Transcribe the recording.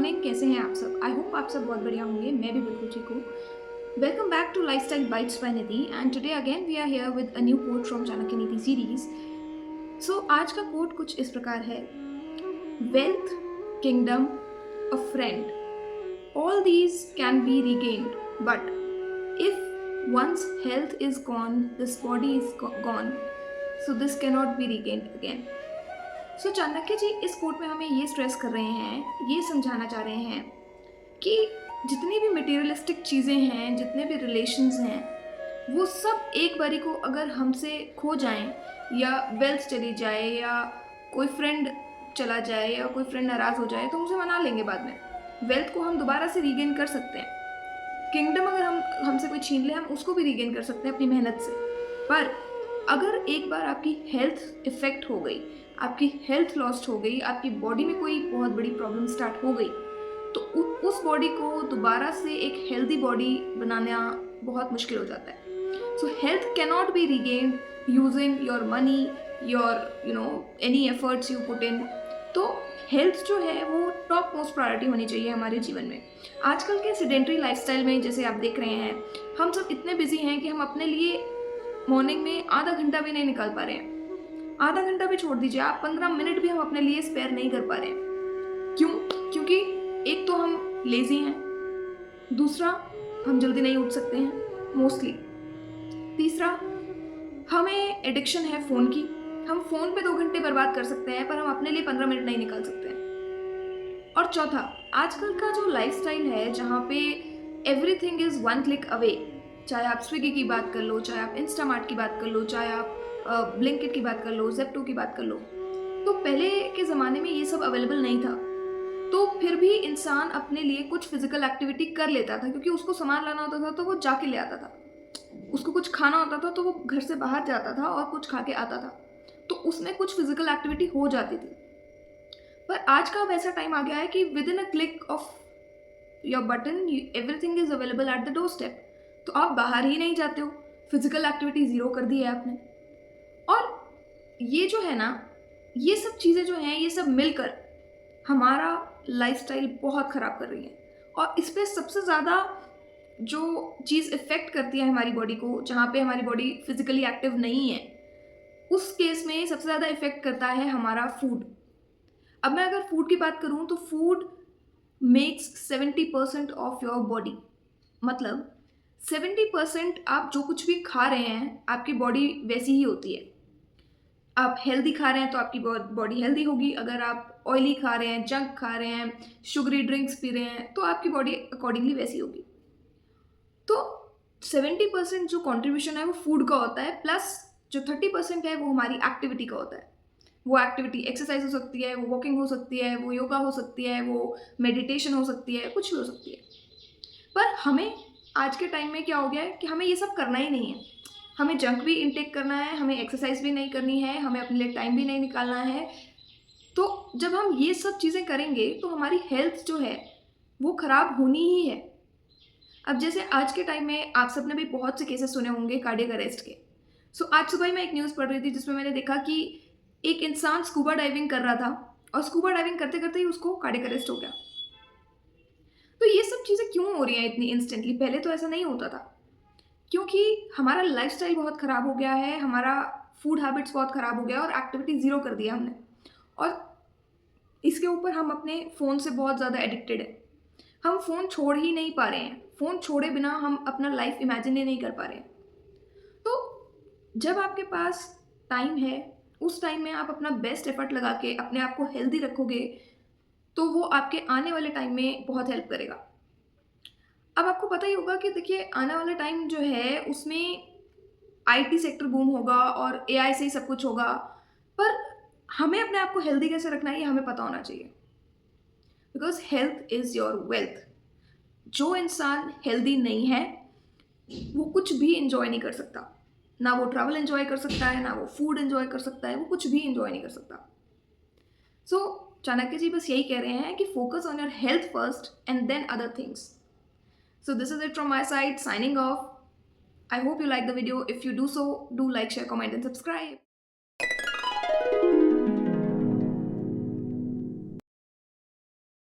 Morning, कैसे हैं आप सब? आई होप आप सब बहुत बढ़िया होंगे। मैं भी बिल्कुल ठीक हूँ। Welcome back to lifestyle bytes by Nidhi and today again we are here with a new quote from Chanakya Niti series. सो आज का कोट कुछ इस प्रकार है: wealth, kingdom, a friend, all these can be regained, but if once health is gone, this body is gone, so this cannot be regained again. सो चाणक्य जी इस coat में हमें ये स्ट्रेस कर रहे हैं, ये समझाना चाह रहे हैं कि जितनी भी मटेरियलिस्टिक चीज़ें हैं, जितने भी रिलेशंस हैं, वो सब एक बारी को अगर हमसे खो जाएं, या वेल्थ चली जाए, या कोई फ्रेंड चला जाए, या कोई फ्रेंड नाराज़ हो जाए, तो हम उसे मना लेंगे बाद में। वेल्थ को हम दोबारा से रीगेन कर सकते हैं। किंगडम अगर हमसे कोई छीन ले, हम उसको भी रीगेन कर सकते हैं अपनी मेहनत से। पर अगर एक बार आपकी हेल्थ इफेक्ट हो गई, आपकी हेल्थ लॉस्ट हो गई, आपकी बॉडी में कोई बहुत बड़ी प्रॉब्लम स्टार्ट हो गई, तो उस बॉडी को दोबारा से एक हेल्दी बॉडी बनाना बहुत मुश्किल हो जाता है। सो health cannot be regained using your money, your any efforts you put in. तो हेल्थ जो है वो टॉप मोस्ट प्रायोरिटी होनी चाहिए हमारे जीवन में। आजकल के सेडेंटरी लाइफस्टाइल में जैसे आप देख रहे हैं, हम सब इतने बिजी हैं कि हम अपने लिए मॉर्निंग में आधा घंटा भी नहीं निकाल पा रहे हैं। आधा घंटा भी छोड़ दीजिए, आप 15 मिनट भी हम अपने लिए स्पेयर नहीं कर पा रहे हैं। क्यों? क्योंकि एक तो हम लेजी हैं, दूसरा हम जल्दी नहीं उठ सकते हैं मोस्टली, तीसरा हमें एडिक्शन है फ़ोन की। हम फ़ोन पे 2 घंटे बर्बाद कर सकते हैं, पर हम अपने लिए 15 मिनट नहीं निकाल सकते हैं। और चौथा, आजकल का जो लाइफस्टाइल है जहाँ पे everything is one click away, चाहे आप स्विगी की बात कर लो, चाहे आप इंस्टामार्ट की बात कर लो, चाहे आप ब्लिंकिट की बात कर लो, ज़ेप्टो की बात कर लो। तो पहले के ज़माने में ये सब अवेलेबल नहीं था, तो फिर भी इंसान अपने लिए कुछ फिजिकल एक्टिविटी कर लेता था, क्योंकि उसको सामान लाना होता था तो वो जाके ले आता था, उसको कुछ खाना होता था तो वो घर से बाहर जाता था और कुछ खा के आता था, तो उसमें कुछ फिजिकल एक्टिविटी हो जाती थी। पर आज का अब ऐसा टाइम आ गया है कि with in a click of your button everything is available at the door step. तो आप बाहर ही नहीं जाते हो, फिजिकल एक्टिविटी ज़ीरो कर दी है आपने। और ये जो है ना, ये सब चीज़ें जो हैं, ये सब मिलकर हमारा लाइफस्टाइल बहुत ख़राब कर रही हैं। और इस पे सबसे ज़्यादा जो चीज़ इफ़ेक्ट करती है हमारी बॉडी को, जहाँ पे हमारी बॉडी फिज़िकली एक्टिव नहीं है, उस केस में सबसे ज़्यादा इफ़ेक्ट करता है हमारा फूड। अब मैं अगर फूड की बात करूँ तो food makes 70% of your body. मतलब 70% आप जो कुछ भी खा रहे हैं, आपकी बॉडी वैसी ही होती है। आप हेल्दी खा रहे हैं तो आपकी बॉडी हेल्दी होगी। अगर आप ऑयली खा रहे हैं, जंक खा रहे हैं, शुगरी ड्रिंक्स पी रहे हैं, तो आपकी बॉडी अकॉर्डिंगली वैसी होगी। तो 70% जो कंट्रीब्यूशन है वो फूड का होता है, प्लस जो 30% है वो हमारी एक्टिविटी का होता है। वो एक्टिविटी एक्सरसाइज हो सकती है, वो वॉकिंग हो सकती है, वो योगा हो सकती है, वो मेडिटेशन हो सकती है, कुछ भी हो सकती है। पर हमें आज के टाइम में क्या हो गया है कि हमें ये सब करना ही नहीं है। हमें जंक भी इनटेक करना है, हमें एक्सरसाइज भी नहीं करनी है, हमें अपने लिए टाइम भी नहीं निकालना है। तो जब हम ये सब चीज़ें करेंगे तो हमारी हेल्थ जो है वो ख़राब होनी ही है। अब जैसे आज के टाइम में आप सबने भी बहुत से केसेस सुने होंगे कार्डियक अरेस्ट के। सो आज सुबह ही मैं एक न्यूज़ पढ़ रही थी जिसमें मैंने देखा कि एक इंसान स्कूबा डाइविंग कर रहा था, और स्कूबा डाइविंग करते करते ही उसको कार्डियक अरेस्ट हो गया। तो ये सब चीज़ें क्यों हो रही हैं इतनी इंस्टेंटली? पहले तो ऐसा नहीं होता था, क्योंकि हमारा लाइफस्टाइल बहुत ख़राब हो गया है, हमारा फूड हैबिट्स बहुत ख़राब हो गया और एक्टिविटी ज़ीरो कर दिया हमने। और इसके ऊपर हम अपने फ़ोन से बहुत ज़्यादा एडिक्टेड हैं। हम फ़ोन छोड़ ही नहीं पा रहे हैं। फ़ोन छोड़े बिना हम अपना लाइफ इमेजिन ही नहीं कर पा रहे हैं। तो जब आपके पास टाइम है, उस टाइम में आप अपना बेस्ट एफर्ट लगा के अपने आप को हेल्दी रखोगे, तो वो आपके आने वाले टाइम में बहुत हेल्प करेगा। अब आपको पता ही होगा कि देखिए, आने वाला टाइम जो है उसमें आईटी सेक्टर बूम होगा और एआई से ही सब कुछ होगा। पर हमें अपने आप को हेल्दी कैसे रखना है ये हमें पता होना चाहिए, because health is your wealth. जो इंसान हेल्दी नहीं है वो कुछ भी इंजॉय नहीं कर सकता। ना वो ट्रैवल इंजॉय कर सकता है, ना वो फूड इंजॉय कर सकता है, वो कुछ भी इंजॉय नहीं कर सकता। सो चाणक्य जी बस यही कह रहे हैं कि focus on your health first and then other things. So this is it from my side, signing off. I hope you like the video. If you do so, do like, share, comment and subscribe.